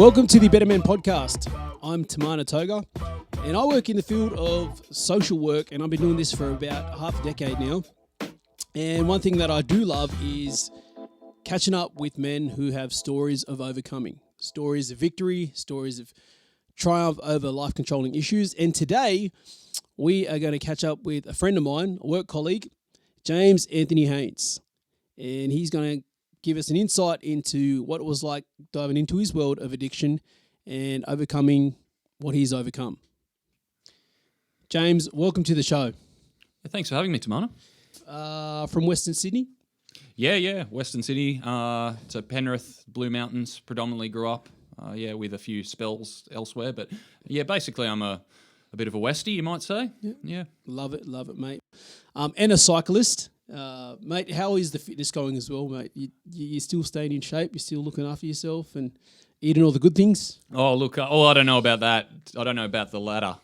Welcome to the Better Men Podcast. I'm Tamana Toga, and I work in the field of social work, and I've been doing this for about half a decade now. And one thing that I do love is catching up with men who have stories of overcoming, stories of victory, stories of triumph over life-controlling issues. And today, we are going to catch up with a friend of mine, a work colleague, James Anthony Haines. And he's going to give us an insight into what it was like diving into his world of addiction and overcoming what he's overcome. James, welcome to the show. Thanks for having me, Tamana. From Western Sydney? Yeah, Western Sydney. So Penrith, Blue Mountains, predominantly grew up, with a few spells elsewhere. But yeah, basically I'm a bit of a Westie, you might say. Yeah. Love it, mate. And a cyclist. Mate, how is the fitness going as well, mate? You're still staying in shape? You're still looking after yourself and eating all the good things? Oh, look, I don't know about that. I don't know about the latter,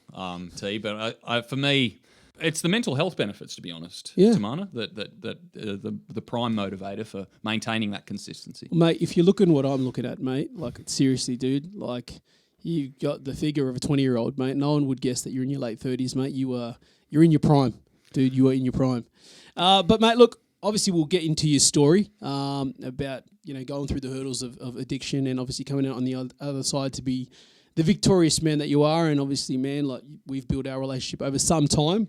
T. But for me, it's the mental health benefits, to be honest, Tamana, that the prime motivator for maintaining that consistency. Mate, if you're looking what I'm looking at, mate, like seriously, dude, like you've got the figure of a 20-year-old, mate. No one would guess that you're in your late 30s, mate. You're in your prime, dude. You are in your prime. But mate, look, obviously we'll get into your story about going through the hurdles of addiction and obviously coming out on the other side to be the victorious man that you are. And obviously, man, like we've built our relationship over some time.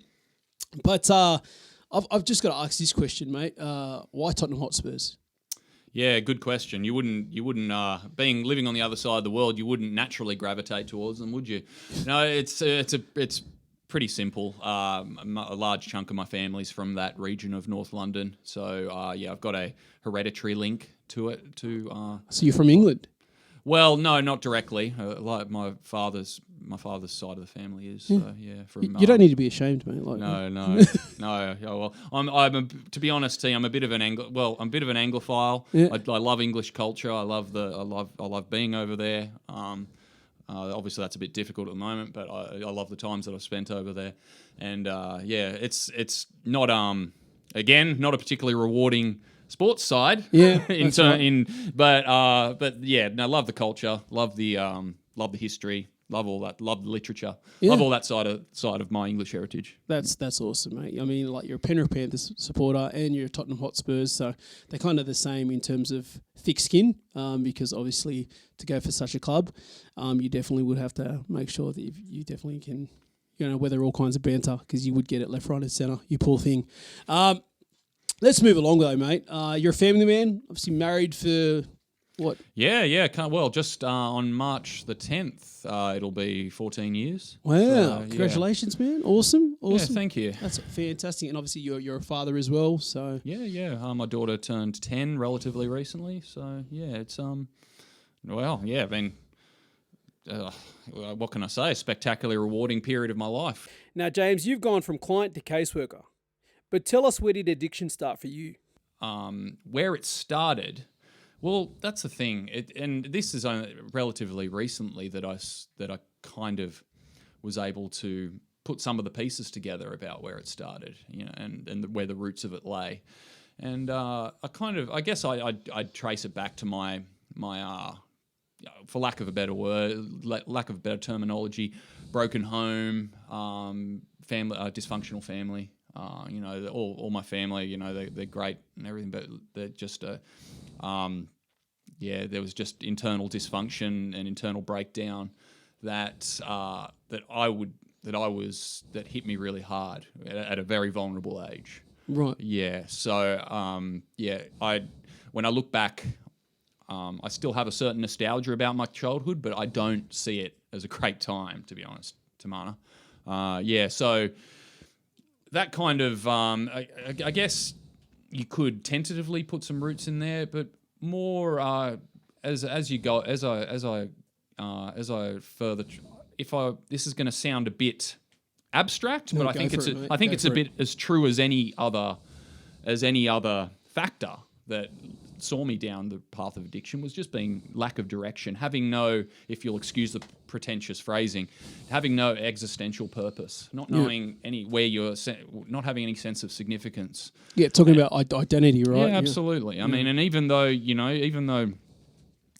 But I've just got to ask this question, mate. Why Tottenham Hotspurs? Yeah, good question. You wouldn't living on the other side of the world, you wouldn't naturally gravitate towards them, would you? No, it's pretty simple. A large chunk of my family's from that region of North London, so I've got a hereditary link to it. So you're from England? Well, no, not directly. Like my father's side of the family is. So, from you don't need to be ashamed, mate. Like no. Well, to be honest, I'm a bit of an Anglophile. Yeah. I love English culture. I love being over there. Obviously, that's a bit difficult at the moment, but I love the times that I've spent over there. And it's not not a particularly rewarding sports side. Yeah, but I love the culture, love the history, love all that, love the literature, love all that side of my English heritage. That's awesome, mate. I mean, like you're a Penrith Panthers supporter and you're a Tottenham Hotspurs, so they're kind of the same in terms of thick skin. Because obviously to go for such a club, you definitely would have to make sure that you definitely can, weather all kinds of banter because you would get it left, right, and centre. You poor thing. Let's move along though, mate. You're a family man, obviously married for what? Yeah. Just on March the 10th, it'll be 14 years. Wow! So, congratulations, man. Awesome. Yeah, thank you. That's fantastic. And obviously you're a father as well. So yeah. My daughter turned 10 relatively recently. So yeah, it's what can I say? A spectacularly rewarding period of my life. Now, James, you've gone from client to caseworker. But tell us, where did addiction start for you? Where it started, well, that's the thing. And this is only relatively recently that I kind of was able to put some of the pieces together about where it started, and where the roots of it lay. And I'd trace it back to my for lack of a better word, lack of better terminology, broken home, family, dysfunctional family. All my family, they're great and everything, but they're just there was just internal dysfunction and internal breakdown that hit me really hard at a very vulnerable age. Right. Yeah. So when I look back, I still have a certain nostalgia about my childhood, but I don't see it as a great time, to be honest, Tamana. So that kind of, I guess you could tentatively put some roots in there, but more as I further, this is going to sound a bit abstract, but I think it's a bit as true as any other factor that saw me down the path of addiction was just being lack of direction, having no, if you'll excuse the pretentious phrasing, having no existential purpose, not knowing not having any sense of significance. Yeah, talking about identity, right? Yeah, absolutely. I mean, and even though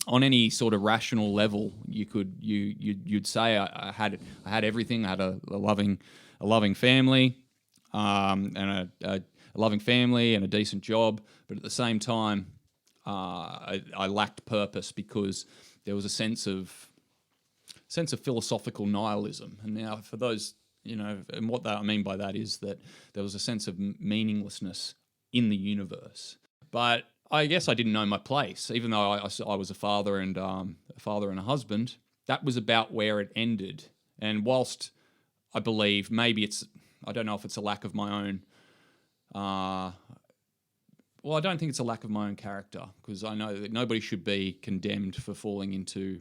on any sort of rational level, you'd say I had everything. I had a loving family, and a loving family and a decent job. But at the same time, I lacked purpose because there was a sense of philosophical nihilism. And now, for those, and what I mean by that is that there was a sense of meaninglessness in the universe. But I guess I didn't know my place, even though I was a father and a husband. That was about where it ended. And whilst I believe maybe I don't know if it's a lack of my own. I don't think it's a lack of my own character, because I know that nobody should be condemned for falling into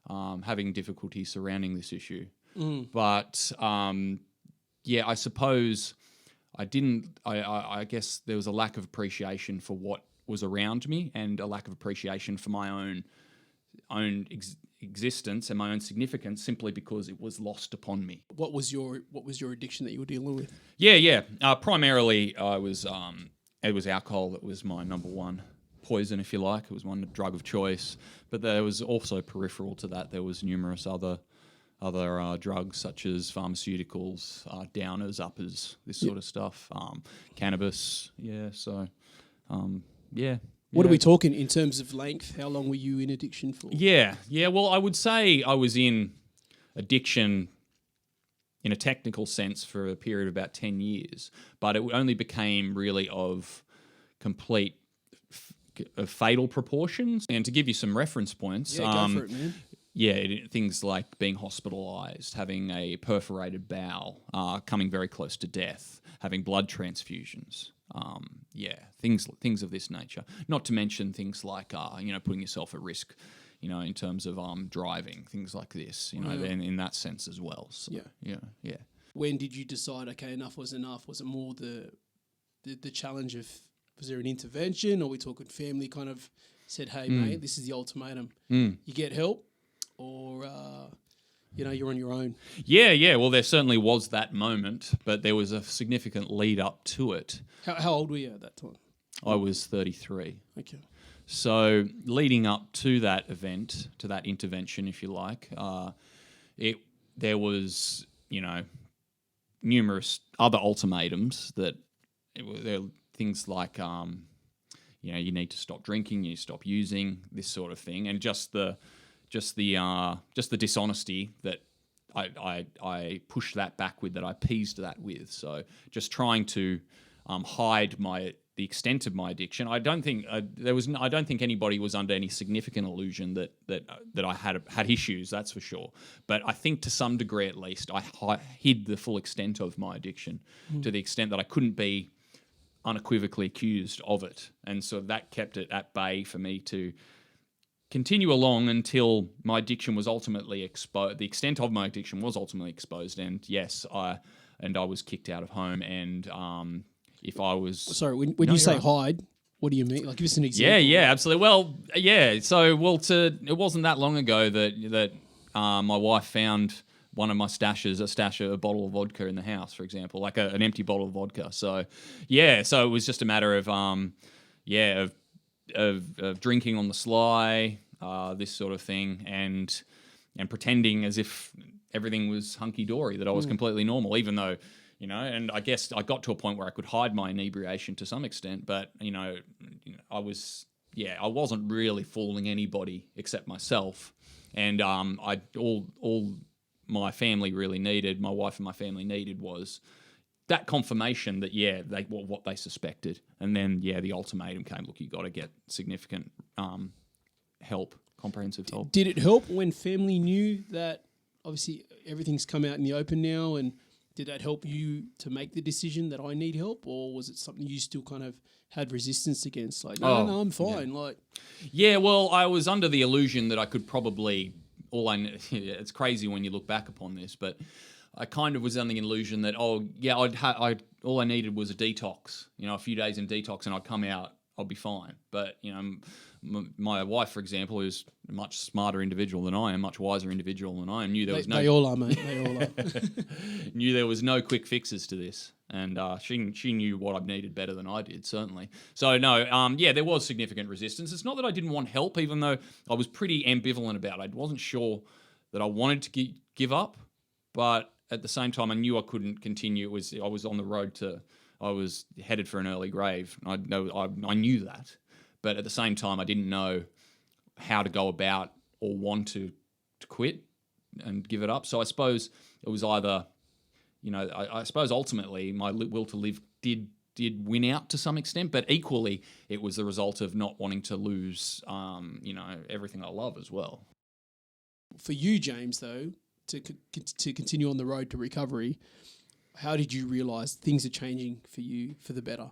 having difficulty surrounding this issue. But I suppose I didn't. I guess there was a lack of appreciation for what was around me, and a lack of appreciation for my own existence and my own significance, simply because it was lost upon me. What was your addiction that you were dealing with? Primarily, it was alcohol that was my number one poison, if you like. It was one drug of choice, but there was also peripheral to that. There was numerous other drugs, such as pharmaceuticals, downers, uppers, this sort of stuff, cannabis. What are we talking in terms of length? How long were you in addiction for? Well, I would say I was in addiction in a technical sense for a period of about 10 years, but it only became really of complete fatal proportions. And to give you some reference points, go for it, man. Things like being hospitalised, having a perforated bowel, coming very close to death, having blood transfusions. Things of this nature. Not to mention things like putting yourself at risk, in terms of driving, things like this. In that sense as well. So, yeah. When did you decide? Okay, enough was enough. Was it more the challenge of? Was there an intervention, or we talking family kind of said, "Hey, mate, this is the ultimatum. You get help, or you're on your own." Yeah. Well, there certainly was that moment, but there was a significant lead up to it. How old were you at that time? I was 33. Okay. So leading up to that event, to that intervention, if you like, there was, numerous other ultimatums that there were things like, you need to stop drinking, you stop using, this sort of thing, and just the dishonesty that I pushed that back with, that I appeased that with. So just trying to hide the extent of my addiction. I don't think I don't think anybody was under any significant illusion that I had issues. That's for sure. But I think to some degree, at least, I hid the full extent of my addiction, to the extent that I couldn't be unequivocally accused of it, and so that kept it at bay for me to continue along until my addiction was ultimately exposed. The extent of my addiction was ultimately exposed, and yes, I was kicked out of home. And if I was when you say hide, what do you mean? Like, give us an example. Yeah, absolutely. Well, yeah. So, it wasn't that long ago that my wife found one of my a bottle of vodka in the house, for example, like an empty bottle of vodka. So, so it was just a matter of of drinking on the sly, this sort of thing, and pretending as if everything was hunky-dory, that I was completely normal, even though, and I guess I got to a point where I could hide my inebriation to some extent, but, I wasn't really fooling anybody except myself. And all my family really needed, my wife and my family needed, was that confirmation that, they were what they suspected. And then, the ultimatum came, look, you got to get significant help, comprehensive help. Did it help when family knew that obviously everything's come out in the open now, and did that help you to make the decision that I need help, or was it something you still kind of had resistance against? Like, no, I'm fine. Well, I was under the illusion that I could probably, it's crazy when you look back upon this, but I kind of was under the illusion that, all I needed was a detox, a few days in detox, and I'd come out, I'll be fine. But, my wife, for example, who's a much smarter individual than I am, much wiser individual than I am, knew there was no... They all are, mate. They all are. Knew there was no quick fixes to this. and she knew what I needed better than I did, certainly. So no, there was significant resistance. It's not that I didn't want help, even though I was pretty ambivalent about it. I wasn't sure that I wanted to give up, but at the same time, I knew I couldn't continue. I was on the road I was headed for an early grave. I knew that, but at the same time, I didn't know how to go about or want to quit and give it up. So I suppose it was either, I suppose ultimately my will to live did win out to some extent, but equally it was the result of not wanting to lose, everything I love as well. For you, James, though, to continue on the road to recovery, how did you realise things are changing for you for the better?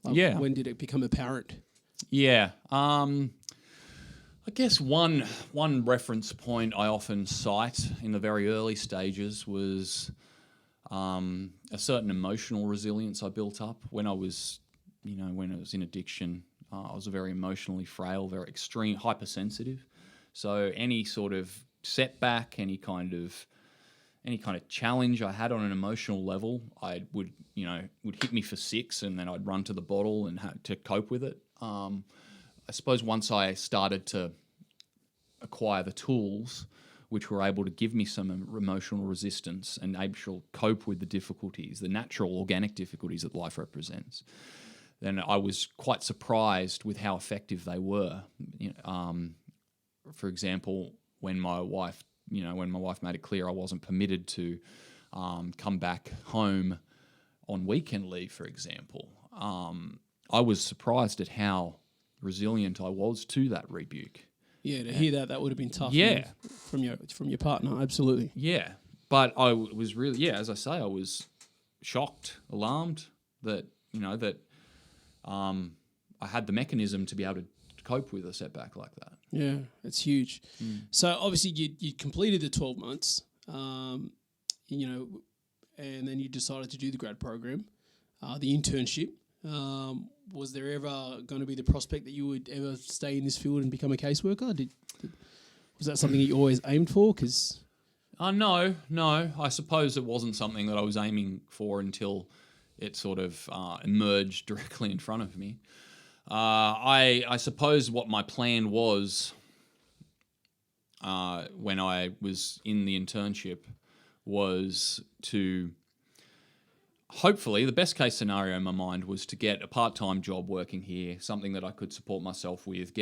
When did it become apparent? Yeah. I guess one reference point I often cite in the very early stages was a certain emotional resilience I built up when I was in addiction. I was a very emotionally frail, very extreme, hypersensitive. So any sort of setback, any kind of challenge I had on an emotional level, would hit me for 6, and then I'd run to the bottle and to cope with it. I suppose once I started to acquire the tools which were able to give me some emotional resistance and able to cope with the difficulties, the natural organic difficulties that life represents, then I was quite surprised with how effective they were. For example, when my wife made it clear I wasn't permitted to come back home on weekend leave, for example, I was surprised at how resilient I was to that rebuke. Yeah, to hear that would have been tough. Yeah, from your partner, absolutely. Yeah, but I was really, as I say, I was shocked, alarmed that I had the mechanism to be able to cope with a setback like that. Yeah, it's huge. So obviously you completed the 12 months, and then you decided to do the grad program, the internship. Was there ever going to be the prospect that you would ever stay in this field and become a caseworker? Was that something you always aimed for? No. I suppose it wasn't something that I was aiming for until it sort of emerged directly in front of me. I suppose what my plan was when I was in the internship was to, hopefully, the best case scenario in my mind was to get a part-time job working here, something that I could support myself with,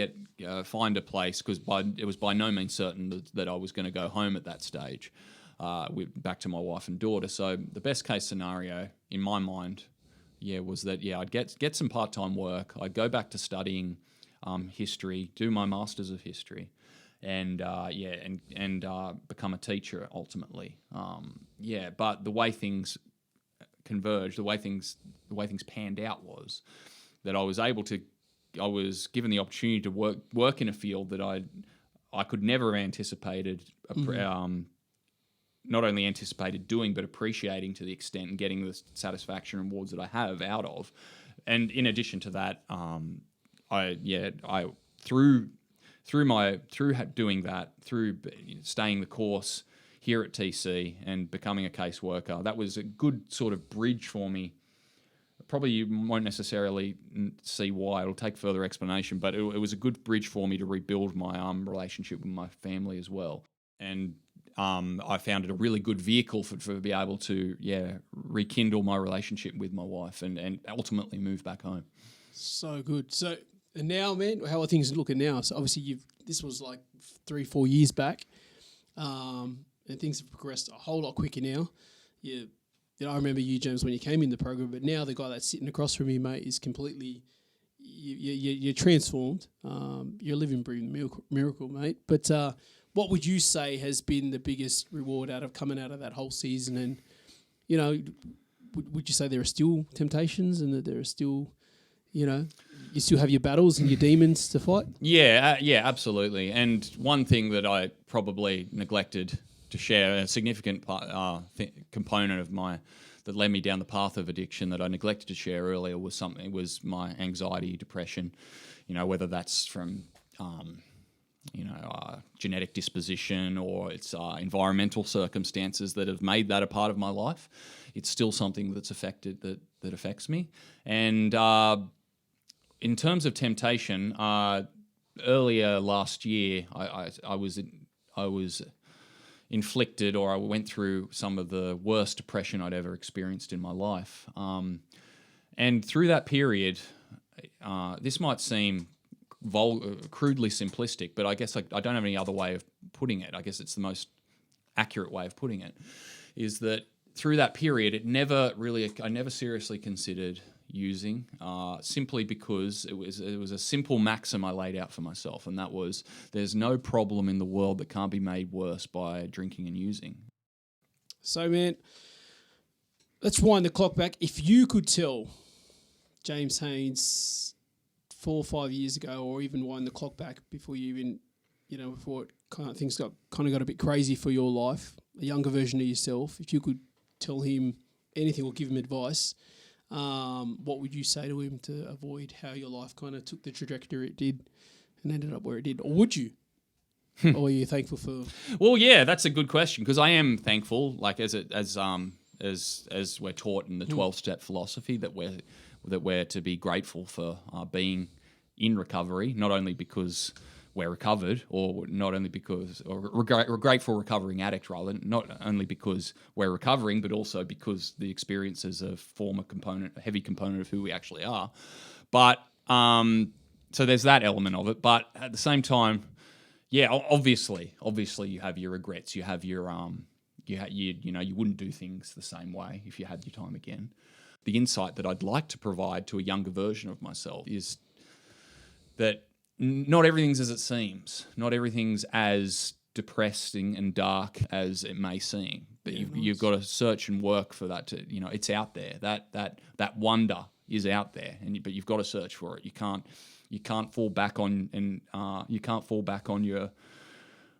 find a place, because it was by no means certain that I was going to go home at that stage, back to my wife and daughter. So the best case scenario in my mind, was that I'd get some part-time work, I'd go back to studying history, do my Masters of History, and become a teacher ultimately. But the way things converged, the way things panned out was that I was given the opportunity to work in a field that I could never have anticipated, not only anticipated doing, but appreciating to the extent and getting the satisfaction and rewards that I have out of. And in addition to that, through doing that, through staying the course here at TC and becoming a caseworker, that was a good sort of bridge for me. Probably you won't necessarily see why. It'll take further explanation, but it was a good bridge for me to rebuild my relationship with my family as well. And I found it a really good vehicle for be able to rekindle my relationship with my wife and ultimately move back home. So good. So and now, man, how are things looking now? So obviously this was like 3-4 years back. And things have progressed a whole lot quicker now. I remember you, James, when you came in the program, but now the guy that's sitting across from you, mate, is completely, you're transformed. You're a living, breathing miracle, mate. But what would you say has been the biggest reward coming out of that whole season? And, would you say there are still temptations and that there are still, you still have your battles and your demons to fight? Yeah, absolutely. And one thing that I probably neglected to share, a significant component of that led me down the path of addiction that I neglected to share earlier was my anxiety, depression. Whether that's from genetic disposition, or it's environmental circumstances that have made that a part of my life. It's still something that's that affects me. And in terms of temptation, earlier last year, I was inflicted, or I went through some of the worst depression I'd ever experienced in my life. And through that period, this might seem crudely simplistic, but I guess I don't have any other way of putting it. I guess it's the most accurate way of putting it, is that through that period, I never seriously considered using, simply because it was a simple maxim I laid out for myself, and that was, there's no problem in the world that can't be made worse by drinking and using. So, man, let's wind the clock back. If you could tell James Haines 4 or 5 years ago, or even wind the clock back before you even, before things got a bit crazy for your life, a younger version of yourself, if you could tell him anything or give him advice, what would you say to him to avoid how your life kind of took the trajectory it did and ended up where it did? Or would you? Or are you thankful for? Well, yeah, that's a good question, because I am thankful, like as we're taught in the 12-step philosophy, that we're to be grateful for being in recovery, not only because we're recovered, or not only because, or we're grateful recovering addict, rather, not only because we're recovering, but also because the experience is a heavy component of who we actually are. But so there's that element of it. But at the same time, yeah, obviously you have your regrets. You have your you wouldn't do things the same way if you had your time again. The insight that I'd like to provide to a younger version of myself is that not everything's as it seems. Not everything's as depressing and dark as it may seem. But you've got to search and work for that to, it's out there. That wonder is out there, but you've got to search for it. You can't fall back on your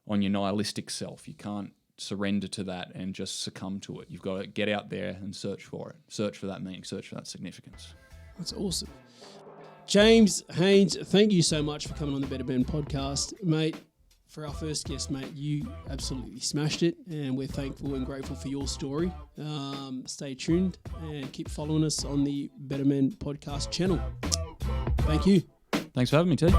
nihilistic self. You can't surrender to that and just succumb to it. You've got to get out there and search for it. Search for that meaning, search for that significance. That's awesome. James Haines, thank you so much for coming on the Better Men podcast. Mate, for our first guest, mate, you absolutely smashed it, and we're thankful and grateful for your story. Stay tuned and keep following us on the Better Men podcast channel. Thank you. Thanks for having me, T.